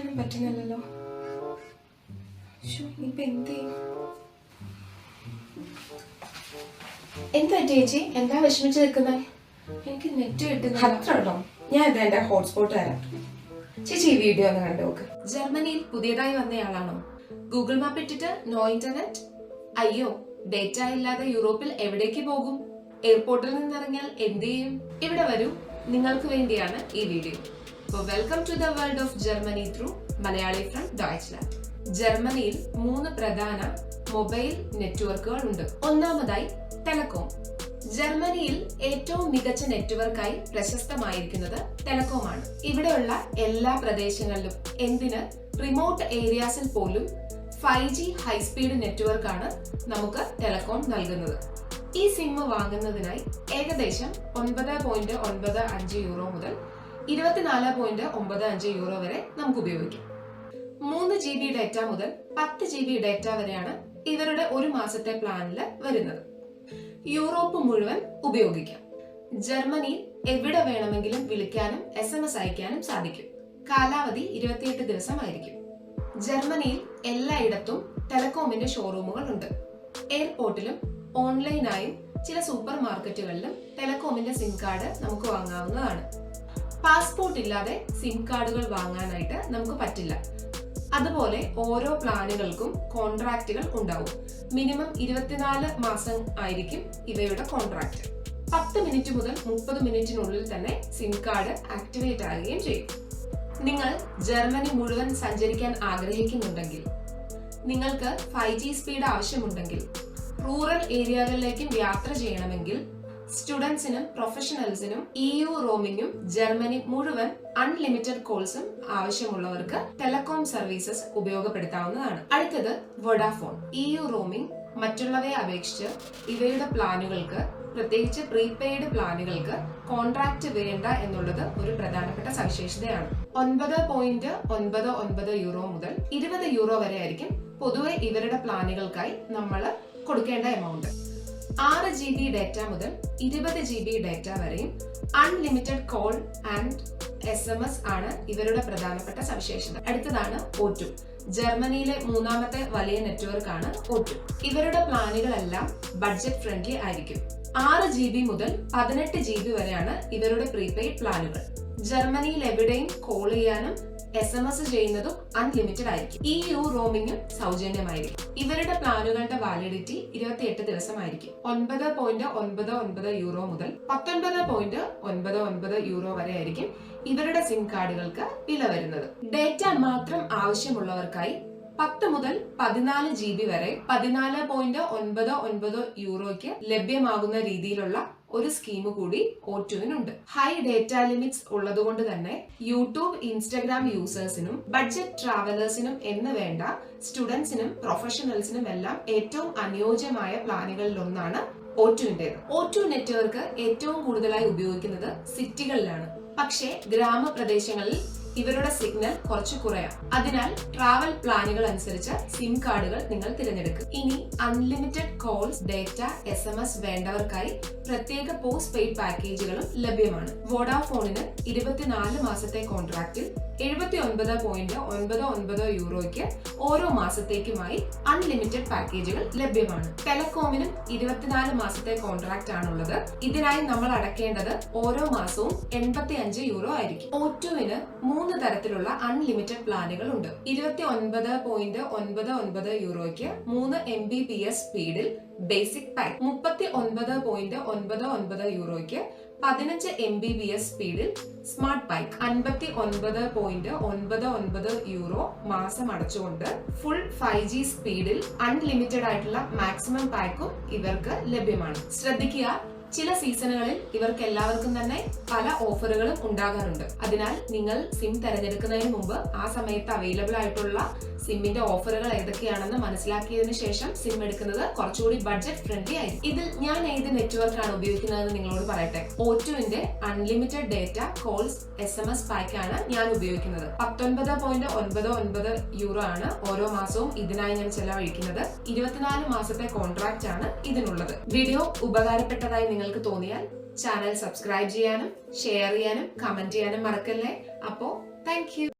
ചെയ്യാനും പറ്റുന്നില്ലല്ലോ. ഇനിയിപ്പോൾ എന്ത് ചെയ്യും? എന്താ ചേച്ചി, എന്താ വിഷമിച്ച് നിൽക്കുന്നത്? എനിക്ക് നെറ്റ് കിട്ടുന്നില്ല. അത്ര ഉണ്ടോ? ഞാൻ ഇത് എന്റെ ഹോട്ട്സ്പോട്ട് തരാം. ചേച്ചി ഈ വീഡിയോ ഒന്ന് കണ്ടു നോക്ക്. ജർമ്മനിയിൽ പുതിയതായി വന്നയാളാണോ? ഗൂഗിൾ മാപ്പ് ഇട്ടിട്ട് നോ ഇന്റർനെറ്റ്? അയ്യോ, ഡേറ്റ ഇല്ലാതെ യൂറോപ്പിൽ എവിടേക്ക് പോകും? എയർപോർട്ടിൽ നിന്നിറങ്ങിയാൽ എന്ത് ചെയ്യും? ഇവിടെ വരൂ, നിങ്ങൾക്ക് വേണ്ടിയാണ് ഈ video. Welcome to the world of Germany through Malayali from Deutschland. ജർമ്മനിയിൽ 3 പ്രധാന മൊബൈൽ നെറ്റ്വർക്കുകൾ ഉണ്ട്. ഒന്നാമതായി ടെലകോം. ജർമ്മനിയിൽ ഏറ്റവും മികച്ച നെറ്റ്വർക്കായി പ്രശസ്തമായിരിക്കുന്നത് ടെലകോം ആണ്. ഇവിടെയുള്ള എല്ലാ പ്രദേശങ്ങളിലും, എന്തിന് റിമോട്ട് ഏരിയാസിൽ പോലും 5G ഹൈസ്പീഡ് നെറ്റ്വർക്കാണ് നമുക്ക് ടെലകോം നൽകുന്നത്. ഈ സിം വാങ്ങുന്നതിനായി ഏകദേശം 9.95 യൂറോ മുതൽ 24.95 യൂറോ വരെ നമുക്ക് ഉപയോഗിക്കാം. 3 GB ഡാറ്റ മുതൽ 10 GB ഡാറ്റ വരെയാണ് ഇവരുടെ ഒരു മാസത്തെ പ്ലാനിൽ വരുന്നത്. യൂറോപ്പ് മുഴുവൻ ഉപയോഗിക്കാം. ജർമ്മനിയിൽ എവിടെ വേണമെങ്കിലും വിളിക്കാനും SMS അയക്കാനും സാധിക്കും. കാലാവധി 28 ദിവസമായിരിക്കും. ജർമ്മനിയിൽ എല്ലായിടത്തും ടെലകോമിന്റെ ഷോറൂമുകൾ ഉണ്ട്. എയർപോർട്ടിലും ഓൺലൈനായും ചില സൂപ്പർ മാർക്കറ്റുകളിലും ടെലകോമിന്റെ സിം കാർഡ് നമുക്ക് വാങ്ങാവുന്നതാണ്. പാസ്പോർട്ട് ഇല്ലാതെ സിം കാർഡുകൾ വാങ്ങാനായിട്ട് നമുക്ക് പറ്റില്ല. അതുപോലെ ഓരോ പ്ലാനുകൾക്കും കോൺട്രാക്റ്റുകൾ ഉണ്ടാവും. മിനിമം 24 മാസം ആയിരിക്കും ഇവയുടെ കോൺട്രാക്ട്. 10 മിനിറ്റ് മുതൽ 30 മിനിറ്റിനുള്ളിൽ തന്നെ സിം കാർഡ് ആക്ടിവേറ്റ് ആകുകയും ചെയ്യും. നിങ്ങൾ ജർമ്മനി മുഴുവൻ സഞ്ചരിക്കാൻ ആഗ്രഹിക്കുന്നുണ്ടെങ്കിൽ, നിങ്ങൾക്ക് 5G സ്പീഡ് ആവശ്യമുണ്ടെങ്കിൽ, റൂറൽ ഏരിയകളിലേക്കും യാത്ര ചെയ്യണമെങ്കിൽ, സ്റ്റുഡൻസിനും പ്രൊഫഷണൽസിനും EU റോമിങ്ങും ജർമ്മനി മുഴുവൻ അൺലിമിറ്റഡ് കോൾസും ആവശ്യമുള്ളവർക്ക് ടെലകോം സർവീസസ് ഉപയോഗപ്പെടുത്താവുന്നതാണ്. അടുത്തത് വോഡാഫോൺ. EU റോമിംഗ് മറ്റുള്ളവയെ അപേക്ഷിച്ച് ഇവയുടെ പ്ലാനുകൾക്ക്, പ്രത്യേകിച്ച് പ്രീപെയ്ഡ് പ്ലാനുകൾക്ക് കോൺട്രാക്ട് വേണ്ട എന്നുള്ളത് ഒരു പ്രധാനപ്പെട്ട സവിശേഷതയാണ്. 9.99 യൂറോ മുതൽ 20 യൂറോ വരെ ആയിരിക്കും പൊതുവെ ഇവരുടെ പ്ലാനുകൾക്കായി നമ്മൾ കൊടുക്കേണ്ട എമൗണ്ട്. 6 GB ഡാറ്റ മുതൽ 20 GB ഡാറ്റ വരെയും അൺലിമിറ്റഡ് കോൾ ആൻഡ് SMS ആണ് ഇവരുടെ പ്രധാനപ്പെട്ട സവിശേഷത. അടുത്തതാണ് O2. ജർമ്മനിയിലെ 3ാമത്തെ വലിയ നെറ്റ്വർക്ക് ആണ് O2. ഇവരുടെ പ്ലാനുകളെല്ലാം ബഡ്ജറ്റ് ഫ്രണ്ട്ലി ആയിരിക്കും. 6 GB മുതൽ 18 GB വരെയാണ് ഇവരുടെ പ്രീപെയ്ഡ് പ്ലാനുകൾ. ജർമ്മനിയിൽ എവിടെയും കോൾ ചെയ്യാനും SMS ചെയ്യുന്നതും അൺലിമിറ്റഡ് ആയിരിക്കും. EU റോമിങ്ങും സൗജന്യമായിരിക്കും. ഇവരുടെ പ്ലാനുകളുടെ വാലിഡിറ്റി 28 ദിവസമായിരിക്കും. 9.99 യൂറോ മുതൽ 19.99 യൂറോ വരെ ആയിരിക്കും ഇവരുടെ സിം കാർഡുകൾക്ക് വില വരുന്നത്. ഡേറ്റ മാത്രം ആവശ്യമുള്ളവർക്കായി 10 മുതൽ 14 GB വരെ 14.99 യൂറോയ്ക്ക് ലഭ്യമാകുന്ന രീതിയിലുള്ള ഒരു സ്കീം കൂടി O2-നുണ്ട്. ഹൈ ഡേറ്റ ലിമിറ്റ്സ് ഉള്ളതുകൊണ്ട് തന്നെ യൂട്യൂബ്, ഇൻസ്റ്റഗ്രാം യൂസേഴ്സിനും ബഡ്ജറ്റ് ട്രാവലേഴ്സിനും എന്ന് വേണ്ട സ്റ്റുഡൻസിനും പ്രൊഫഷണൽസിനും എല്ലാം ഏറ്റവും അനുയോജ്യമായ പ്ലാനുകളിലൊന്നാണ് O2-ന്റേത്. O2 നെറ്റ്വർക്ക് ഏറ്റവും കൂടുതലായി ഉപയോഗിക്കുന്നത് സിറ്റികളിലാണ്. പക്ഷേ ഗ്രാമപ്രദേശങ്ങളിൽ ഇവരുടെ സിഗ്നൽ കുറച്ച് കുറയാം. അതിനാൽ ട്രാവൽ പ്ലാനുകൾ അനുസരിച്ച് സിം കാർഡുകൾ നിങ്ങൾ തിരഞ്ഞെടുക്കും. ഇനി അൺലിമിറ്റഡ് കോൾസ്, ഡേറ്റ, SMS വേണ്ടവർക്കായി പ്രത്യേക പോസ്റ്റ് പെയ്ഡ് പാക്കേജുകളും ലഭ്യമാണ്. വോഡാഫോണിന് 24 മാസത്തെ കോൺട്രാക്റ്റിൽ 79.99 യൂറോയ്ക്ക് ഓരോ മാസത്തേക്കുമായി അൺലിമിറ്റഡ് പാക്കേജുകൾ ലഭ്യമാണ്. ടെലകോമിനും 24 മാസത്തെ കോൺട്രാക്ട് ആണുള്ളത്. ഇതിനായി നമ്മൾ അടക്കേണ്ടത് ഓരോ മാസവും 85 യൂറോ ആയിരിക്കും. O2-ന് 3 തരത്തിലുള്ള അൺലിമിറ്റഡ് പ്ലാനുകൾ ഉണ്ട്. 29.99 യൂറോയ്ക്ക് 3 Mbps സ്പീഡിൽ ബേസിക് പാക്ക്, 39.99 യൂറോയ്ക്ക് 15 Mbps സ്പീഡിൽ സ്മാർട്ട് പാക്ക്, 59.99 യൂറോ മാസം അടച്ചുകൊണ്ട് ഫുൾ 5G സ്പീഡിൽ അൺലിമിറ്റഡ് ആയിട്ടുള്ള മാക്സിമം പാക്കും ഇവർക്ക് ലഭ്യമാണ്. ശ്രദ്ധിക്കുക, ചില സീസണുകളിൽ ഇവർക്ക് എല്ലാവർക്കും തന്നെ പല ഓഫറുകളും ഉണ്ടാകാറുണ്ട്. അതിനാൽ നിങ്ങൾ സിം തിരഞ്ഞെടുക്കുന്നതിന് മുമ്പ് ആ സമയത്ത് അവൈലബിൾ ആയിട്ടുള്ള സിമ്മിന്റെ ഓഫറുകൾ ഏതൊക്കെയാണെന്ന് മനസ്സിലാക്കിയതിനു ശേഷം സിം എടുക്കുന്നത് കുറച്ചുകൂടി ബഡ്ജറ്റ് ഫ്രണ്ട്ലി ആയിരിക്കും. ഇതിൽ ഞാൻ ഏത് നെറ്റ്വർക്കാണ് ഉപയോഗിക്കുന്നതെന്ന് നിങ്ങളോട് പറയട്ടെ. O2-ന്റെ അൺലിമിറ്റഡ് ഡേറ്റ, കോൾസ്, SMS പാക്കാണ് ഞാൻ ഉപയോഗിക്കുന്നത്. 19.99 യൂറോ ആണ് ഓരോ മാസവും ഇതിനായി ഞാൻ ചെലവഴിക്കുന്നത്. 24 മാസത്തെ കോൺട്രാക്ട് ആണ് ഇതിനുള്ളത്. വീഡിയോ ഉപകാരപ്പെട്ടതായി നിങ്ങൾക്ക് തോന്നിയാൽ ചാനൽ സബ്സ്ക്രൈബ് ചെയ്യാനും ഷെയർ ചെയ്യാനും കമന്റ് ചെയ്യാനും മറക്കല്ലേ. അപ്പോ താങ്ക് യു.